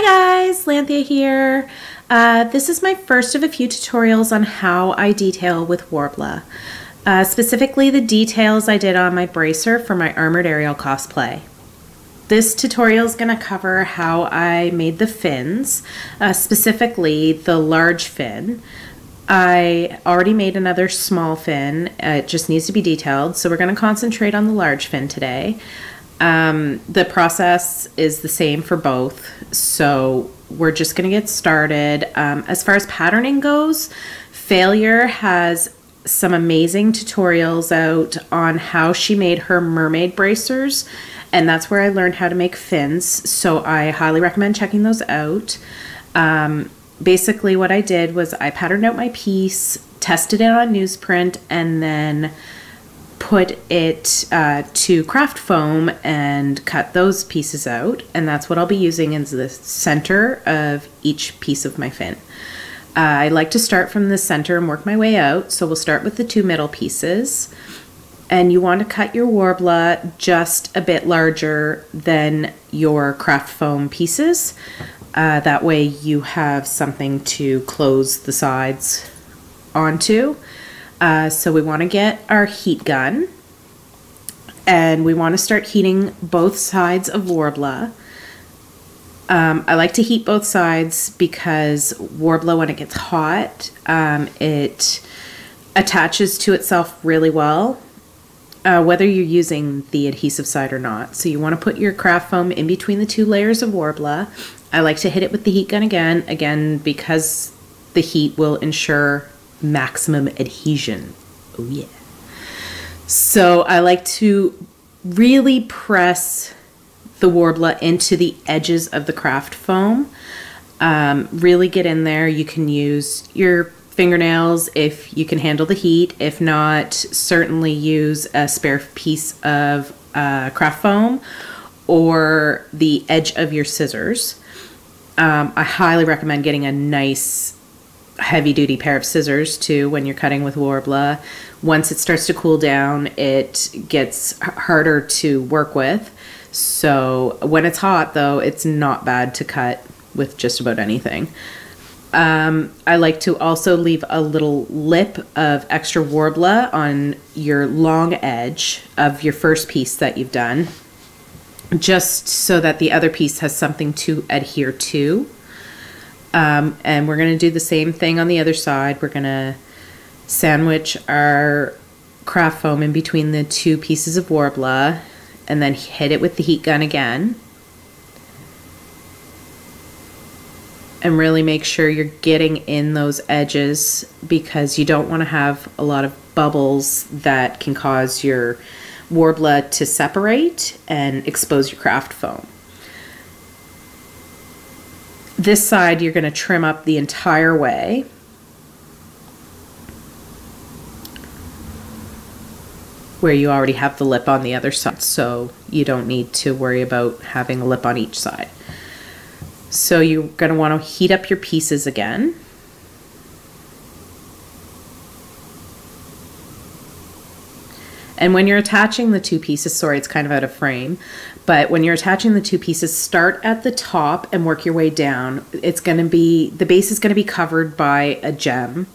Hi guys, Lanthea here. This is my first of a few tutorials on how I detail with Worbla. Specifically the details I did on my bracer for my Armored Ariel cosplay. This tutorial is going to cover how I made the fins, specifically the large fin. I already made another small fin, it just needs to be detailed, so we're going to concentrate on the large fin today. The process is the same for both, so we're just going to get started. As far as patterning goes, Phaleure has some amazing tutorials out on how she made her mermaid bracers, and that's where I learned how to make fins, so I highly recommend checking those out. Basically what I did was I patterned out my piece, tested it on newsprint, and then put it to craft foam and cut those pieces out, and that's what I'll be using as the center of each piece of my fin. I like to start from the center and work my way out, so we'll start with the two middle pieces, and you want to cut your Worbla just a bit larger than your craft foam pieces. That way you have something to close the sides onto. So we want to get our heat gun, and we want to start heating both sides of Worbla. I like to heat both sides because Worbla, when it gets hot, it attaches to itself really well, whether you're using the adhesive side or not. So you want to put your craft foam in between the two layers of Worbla. I like to hit it with the heat gun again because the heat will ensure maximum adhesion. Oh yeah. So I like to really press the Worbla into the edges of the craft foam. Really get in there. You can use your fingernails if you can handle the heat. If not, certainly use a spare piece of craft foam or the edge of your scissors. I highly recommend getting a nice heavy-duty pair of scissors too when you're cutting with Worbla. Once it starts to cool down, it gets harder to work with. So when it's hot though, it's not bad to cut with just about anything. I like to also leave a little lip of extra Worbla on your long edge of your first piece that you've done, just so that the other piece has something to adhere to. And we're going to do the same thing on the other side. We're going to sandwich our craft foam in between the two pieces of Worbla and then hit it with the heat gun again. And really make sure you're getting in those edges because you don't want to have a lot of bubbles that can cause your Worbla to separate and expose your craft foam. This side you're going to trim up the entire way. Where you already have the lip on the other side, so you don't need to worry about having a lip on each side. So you're going to want to heat up your pieces again. And when you're attaching the two pieces, sorry, it's kind of out of frame, but when you're attaching the two pieces, start at the top and work your way down. It's going to be, the base is going to be covered by a gem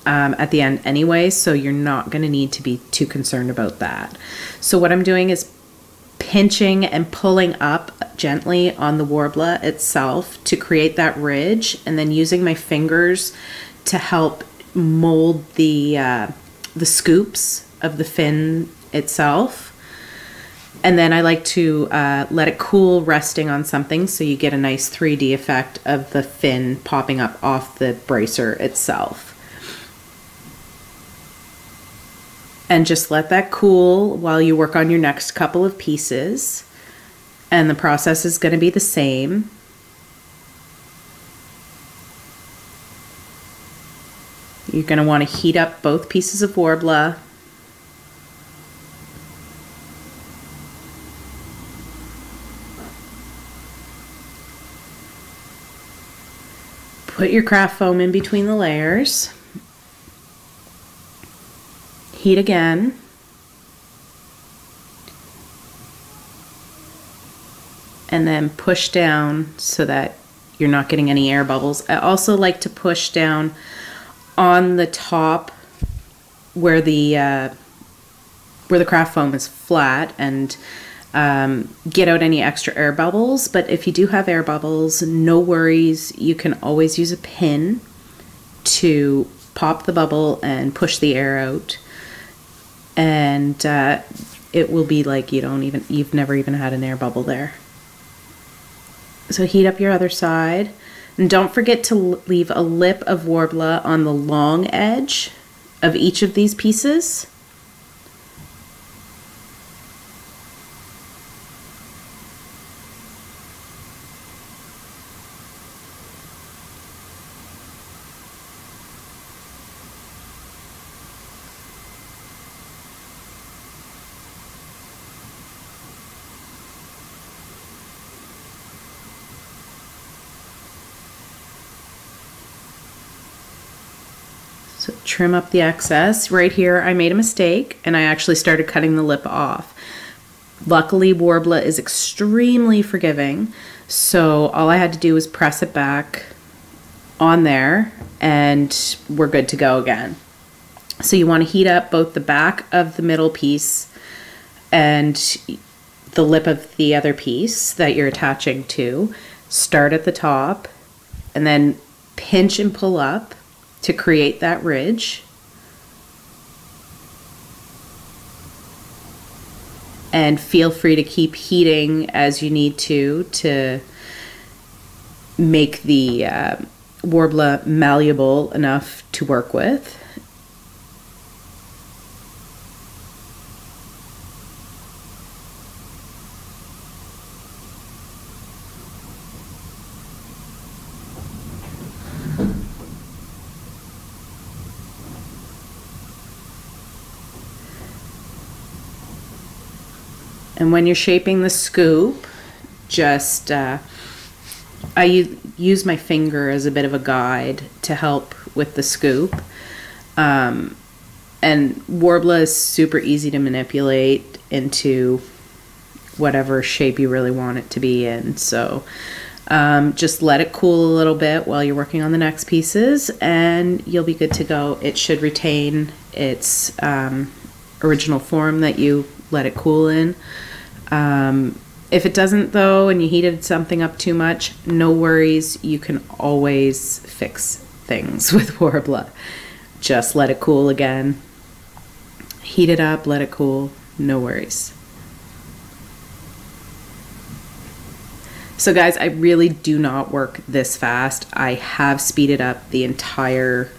at the end anyway, so you're not going to need to be too concerned about that. So what I'm doing is pinching and pulling up gently on the Worbla itself to create that ridge, and then using my fingers to help mold the scoops of the fin itself. And then I like to let it cool resting on something so you get a nice 3D effect of the fin popping up off the bracer itself. And just let that cool while you work on your next couple of pieces. And the process is going to be the same. You're going to want to heat up both pieces of Worbla. Put your craft foam in between the layers. Heat again. and then push down so that you're not getting any air bubbles. I also like to push down on the top where the craft foam is flat and get out any extra air bubbles. But if you do have air bubbles, no worries. You can always use a pin to pop the bubble and push the air out. And it will be like you've never even had an air bubble there. So heat up your other side. And don't forget to leave a lip of Worbla on the long edge of each of these pieces. So trim up the excess. Right here I made a mistake and I actually started cutting the lip off. Luckily Worbla is extremely forgiving, so all I had to do was press it back on there and we're good to go again. So you want to heat up both the back of the middle piece and the lip of the other piece that you're attaching to. Start at the top and then pinch and pull up to create that ridge. And feel free to keep heating as you need to make the Worbla malleable enough to work with. And when you're shaping the scoop, just I use my finger as a bit of a guide to help with the scoop. And Worbla is super easy to manipulate into whatever shape you really want it to be in. So just let it cool a little bit while you're working on the next pieces and you'll be good to go. It should retain its original form that you let it cool in. If it doesn't though, and you heated something up too much, no worries. You can always fix things with Worbla. Just let it cool again. Heat it up, let it cool, no worries. So guys, I really do not work this fast. I have speeded up the entire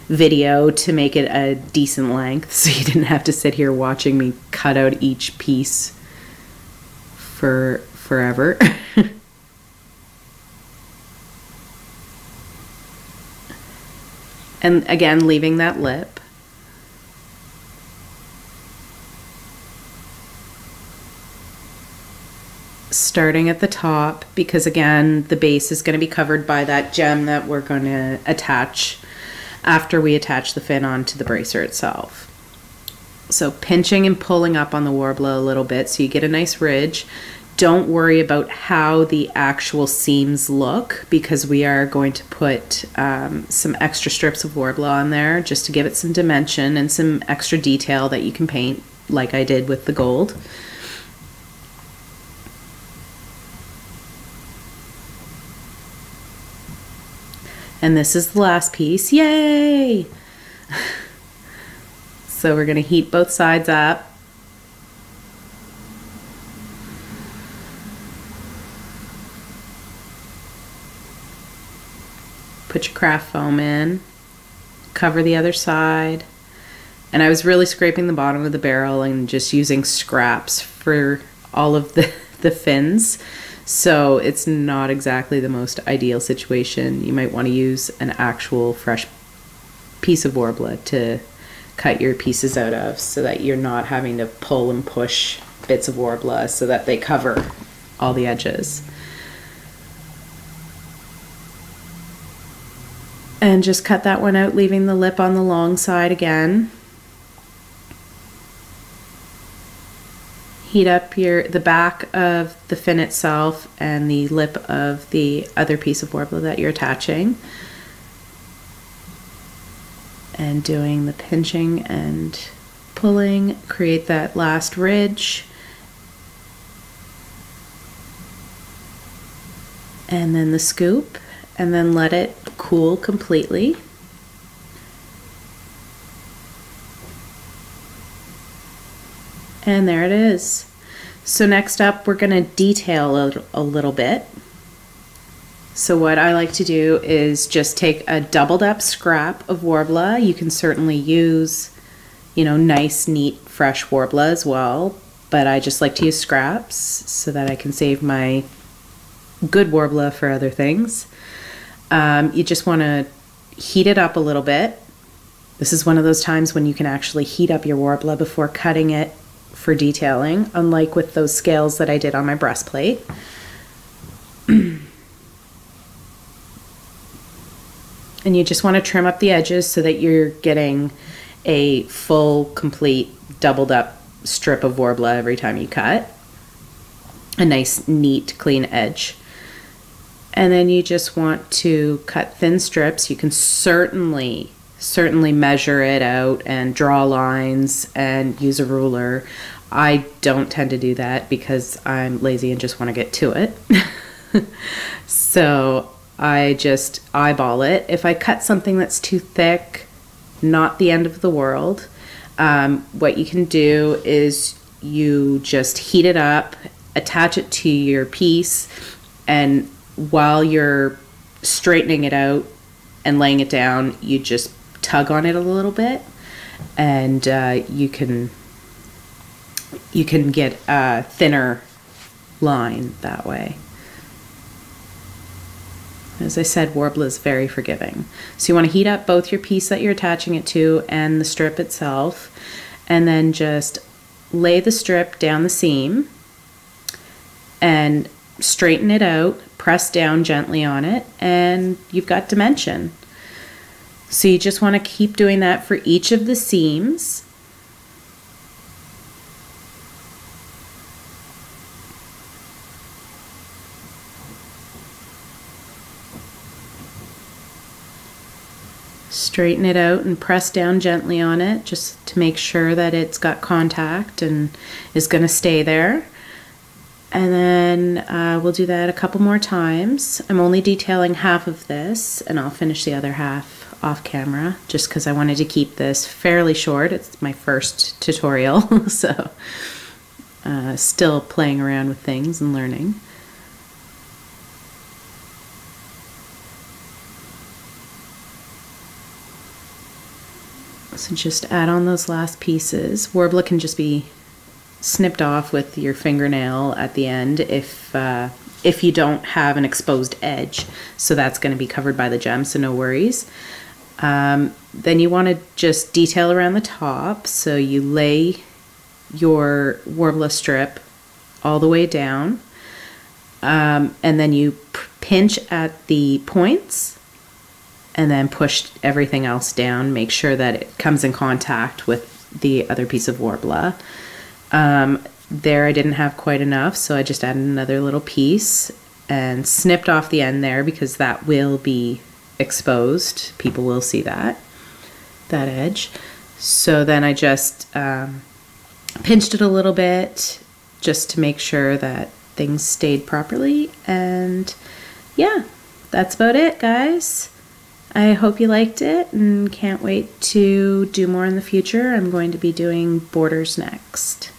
video to make it a decent length so you didn't have to sit here watching me cut out each piece for forever. And again, leaving that lip. Starting at the top, because again, the base is going to be covered by that gem that we're going to attach after we attach the fin onto the bracer itself. So pinching and pulling up on the Worbla a little bit so you get a nice ridge. Don't worry about how the actual seams look because we are going to put some extra strips of Worbla on there just to give it some dimension and some extra detail that you can paint like I did with the gold. And this is the last piece. Yay! So we're going to heat both sides up. Put your craft foam in. Cover the other side. And I was really scraping the bottom of the barrel and just using scraps for all of the fins. So it's not exactly the most ideal situation. You might want to use an actual fresh piece of Worbla to cut your pieces out of so that you're not having to pull and push bits of Worbla so that they cover all the edges. And just cut that one out, leaving the lip on the long side again. heat up the back of the fin itself and the lip of the other piece of Worbla that you're attaching, and doing the pinching and pulling, create that last ridge, and then the scoop, and then let it cool completely. And there it is. So next up, we're going to detail a little bit. So what I like to do is just take a doubled up scrap of Worbla. You can certainly use, you know, nice, neat, fresh Worbla as well, but I just like to use scraps so that I can save my good Worbla for other things. You just want to heat it up a little bit. This is one of those times when you can actually heat up your Worbla before cutting it for detailing, unlike with those scales that I did on my breastplate. And you just want to trim up the edges so that you're getting a full, complete, doubled up strip of Worbla every time you cut. A nice, neat, clean edge. And then you just want to cut thin strips. You can certainly measure it out and draw lines and use a ruler. I don't tend to do that because I'm lazy and just want to get to it. So I just eyeball it. If I cut something that's too thick, not the end of the world. What you can do is you just heat it up, attach it to your piece, and while you're straightening it out and laying it down, you just tug on it a little bit, and you can get a thinner line that way. As I said, Worbla is very forgiving. So you want to heat up both your piece that you're attaching it to and the strip itself, and then just lay the strip down the seam and straighten it out, press down gently on it, and you've got dimension. So you just want to keep doing that for each of the seams. Straighten it out and press down gently on it just to make sure that it's got contact and is going to stay there. And then we'll do that a couple more times. I'm only detailing half of this, and I'll finish the other half off camera just because I wanted to keep this fairly short. It's my first tutorial, so still playing around with things and learning. So just add on those last pieces. Worbla can just be snipped off with your fingernail at the end if you don't have an exposed edge. So that's going to be covered by the gem, so no worries. Then you want to just detail around the top. So you lay your Worbla strip all the way down, and then you pinch at the points and then push everything else down. Make sure that it comes in contact with the other piece of Worbla. There I didn't have quite enough, so I just added another little piece and snipped off the end there because that will be exposed. People will see that edge. So then I just pinched it a little bit just to make sure that things stayed properly. And yeah, that's about it, guys. I hope you liked it and can't wait to do more in the future. I'm going to be doing borders next.